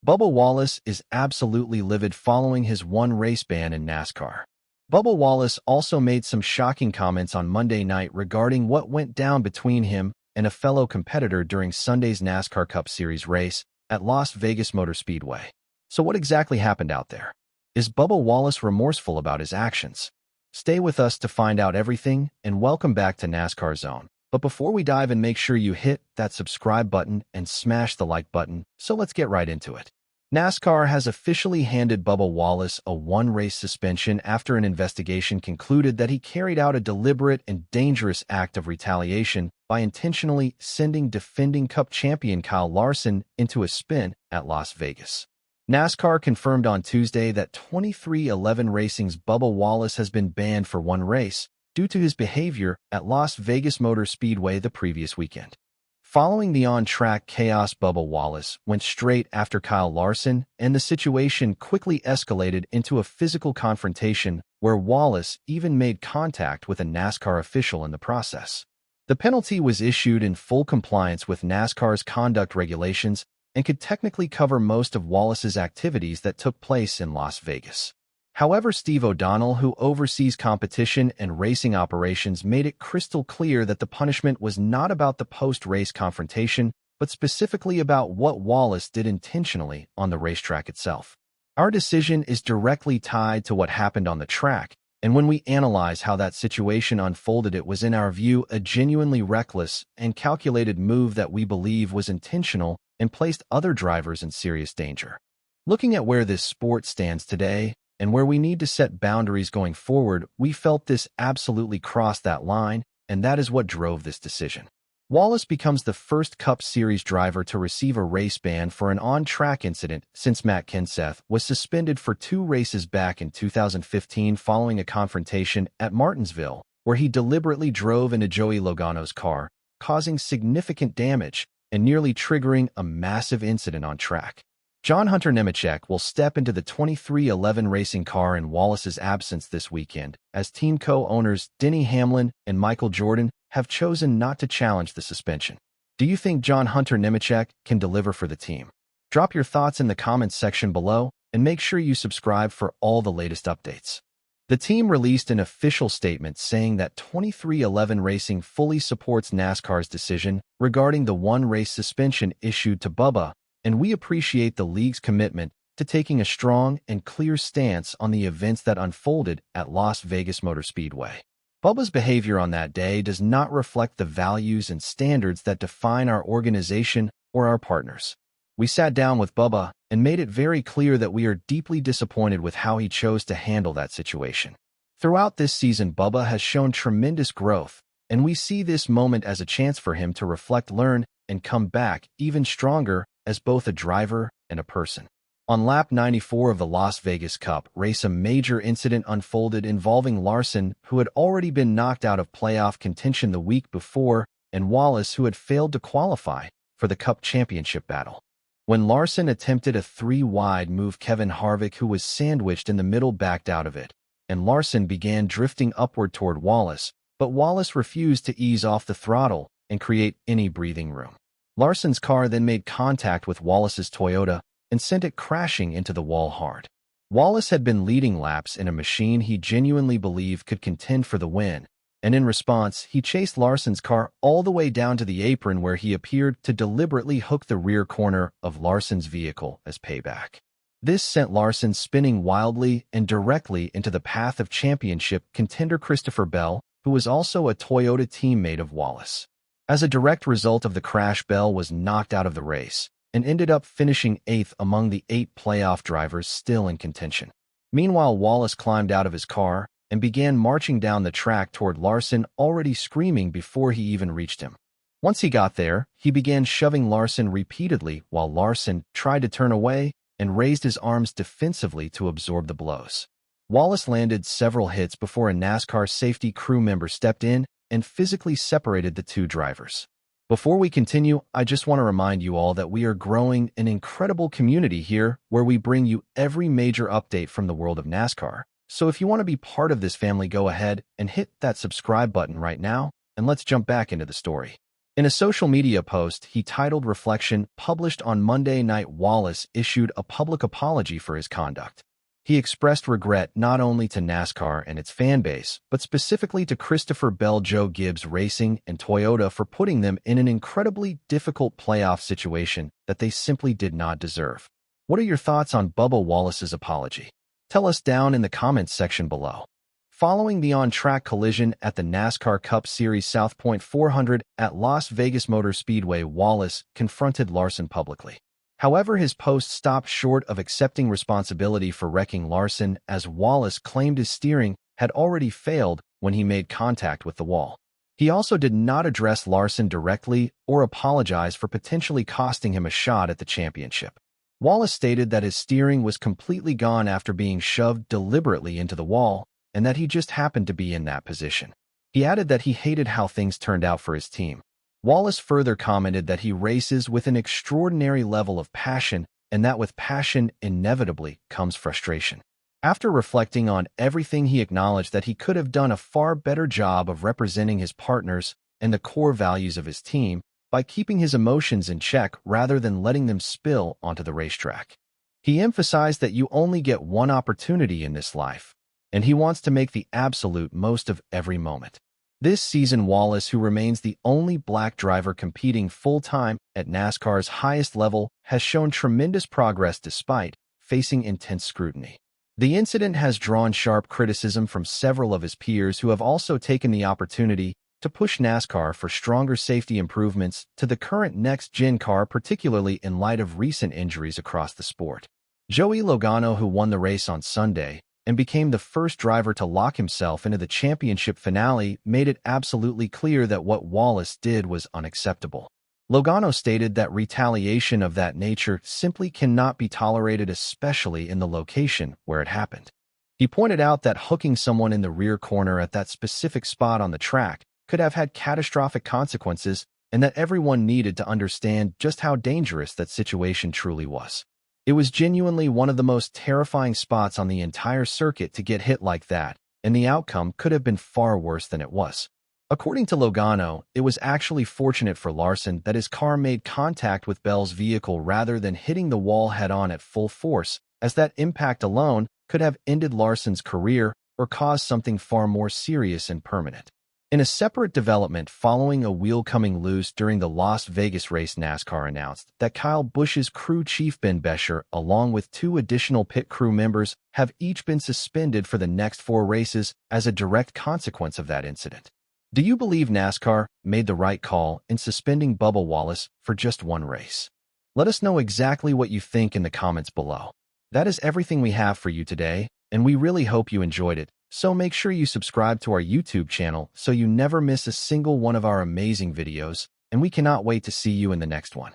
Bubba Wallace is absolutely livid following his one race ban in NASCAR. Bubba Wallace also made some shocking comments on Monday night regarding what went down between him and a fellow competitor during Sunday's NASCAR Cup Series race at Las Vegas Motor Speedway. So what exactly happened out there? Is Bubba Wallace remorseful about his actions? Stay with us to find out everything, and welcome back to NASCAR Zone. But before we dive in, make sure you hit that subscribe button and smash the like button, so let's get right into it. NASCAR has officially handed Bubba Wallace a one-race suspension after an investigation concluded that he carried out a deliberate and dangerous act of retaliation by intentionally sending defending Cup champion Kyle Larson into a spin at Las Vegas. NASCAR confirmed on Tuesday that 23XI Racing's Bubba Wallace has been banned for one race due to his behavior at Las Vegas Motor Speedway the previous weekend. Following the on-track chaos, Bubba Wallace went straight after Kyle Larson, and the situation quickly escalated into a physical confrontation where Wallace even made contact with a NASCAR official in the process. The penalty was issued in full compliance with NASCAR's conduct regulations and could technically cover most of Wallace's activities that took place in Las Vegas. However, Steve O'Donnell, who oversees competition and racing operations, made it crystal clear that the punishment was not about the post-race confrontation, but specifically about what Wallace did intentionally on the racetrack itself. Our decision is directly tied to what happened on the track, and when we analyze how that situation unfolded, it was, in our view, a genuinely reckless and calculated move that we believe was intentional and placed other drivers in serious danger. Looking at where this sport stands today, and where we need to set boundaries going forward, we felt this absolutely crossed that line, and that is what drove this decision. Wallace becomes the first Cup Series driver to receive a race ban for an on-track incident since Matt Kenseth was suspended for 2 races back in 2015 following a confrontation at Martinsville, where he deliberately drove into Joey Logano's car, causing significant damage and nearly triggering a massive incident on track. John Hunter Nemechek will step into the 23XI Racing car in Wallace's absence this weekend, as team co-owners Denny Hamlin and Michael Jordan have chosen not to challenge the suspension. Do you think John Hunter Nemechek can deliver for the team? Drop your thoughts in the comments section below, and make sure you subscribe for all the latest updates. The team released an official statement saying that 23XI Racing fully supports NASCAR's decision regarding the one-race suspension issued to Bubba, and we appreciate the league's commitment to taking a strong and clear stance on the events that unfolded at Las Vegas Motor Speedway. Bubba's behavior on that day does not reflect the values and standards that define our organization or our partners. We sat down with Bubba and made it very clear that we are deeply disappointed with how he chose to handle that situation. Throughout this season, Bubba has shown tremendous growth, and we see this moment as a chance for him to reflect, learn, and come back even stronger as both a driver and a person. On lap 94 of the Las Vegas Cup race, a major incident unfolded involving Larson, who had already been knocked out of playoff contention the week before, and Wallace, who had failed to qualify for the Cup championship battle. When Larson attempted a 3-wide move, Kevin Harvick, who was sandwiched in the middle, backed out of it, and Larson began drifting upward toward Wallace, but Wallace refused to ease off the throttle and create any breathing room. Larson's car then made contact with Wallace's Toyota and sent it crashing into the wall hard. Wallace had been leading laps in a machine he genuinely believed could contend for the win, and in response, he chased Larson's car all the way down to the apron, where he appeared to deliberately hook the rear corner of Larson's vehicle as payback. This sent Larson spinning wildly and directly into the path of championship contender Christopher Bell, who was also a Toyota teammate of Wallace. As a direct result of the crash, Bell was knocked out of the race and ended up finishing 8th among the 8 playoff drivers still in contention. Meanwhile, Wallace climbed out of his car and began marching down the track toward Larson, already screaming before he even reached him. Once he got there, he began shoving Larson repeatedly while Larson tried to turn away and raised his arms defensively to absorb the blows. Wallace landed several hits before a NASCAR safety crew member stepped in and physically separated the 2 drivers. Before we continue, I just want to remind you all that we are growing an incredible community here where we bring you every major update from the world of NASCAR. So if you want to be part of this family, go ahead and hit that subscribe button right now, and let's jump back into the story. In a social media post he titled Reflection, published on Monday night, Wallace issued a public apology for his conduct. He expressed regret not only to NASCAR and its fanbase, but specifically to Christopher Bell, Joe Gibbs Racing, and Toyota for putting them in an incredibly difficult playoff situation that they simply did not deserve. What are your thoughts on Bubba Wallace's apology? Tell us down in the comments section below. Following the on-track collision at the NASCAR Cup Series South Point 400 at Las Vegas Motor Speedway, Wallace confronted Larson publicly. However, his post stopped short of accepting responsibility for wrecking Larson, as Wallace claimed his steering had already failed when he made contact with the wall. He also did not address Larson directly or apologize for potentially costing him a shot at the championship. Wallace stated that his steering was completely gone after being shoved deliberately into the wall, and that he just happened to be in that position. He added that he hated how things turned out for his team. Wallace further commented that he races with an extraordinary level of passion, and that with passion inevitably comes frustration. After reflecting on everything, he acknowledged that he could have done a far better job of representing his partners and the core values of his team by keeping his emotions in check rather than letting them spill onto the racetrack. He emphasized that you only get one opportunity in this life, and he wants to make the absolute most of every moment. This season, Wallace, who remains the only black driver competing full-time at NASCAR's highest level, has shown tremendous progress despite facing intense scrutiny. The incident has drawn sharp criticism from several of his peers who have also taken the opportunity to push NASCAR for stronger safety improvements to the current next-gen car, particularly in light of recent injuries across the sport. Joey Logano, who won the race on Sunday and became the first driver to lock himself into the championship finale, made it absolutely clear that what Wallace did was unacceptable. Logano stated that retaliation of that nature simply cannot be tolerated, especially in the location where it happened. He pointed out that hooking someone in the rear corner at that specific spot on the track could have had catastrophic consequences, and that everyone needed to understand just how dangerous that situation truly was. It was genuinely one of the most terrifying spots on the entire circuit to get hit like that, and the outcome could have been far worse than it was. According to Logano, it was actually fortunate for Larson that his car made contact with Bell's vehicle rather than hitting the wall head-on at full force, as that impact alone could have ended Larson's career or caused something far more serious and permanent. In a separate development following a wheel coming loose during the Las Vegas race, NASCAR announced that Kyle Busch's crew chief Ben Bescher, along with 2 additional pit crew members, have each been suspended for the next 4 races as a direct consequence of that incident. Do you believe NASCAR made the right call in suspending Bubba Wallace for just 1 race? Let us know exactly what you think in the comments below. That is everything we have for you today, and we really hope you enjoyed it. So make sure you subscribe to our YouTube channel so you never miss a single one of our amazing videos, and we cannot wait to see you in the next one.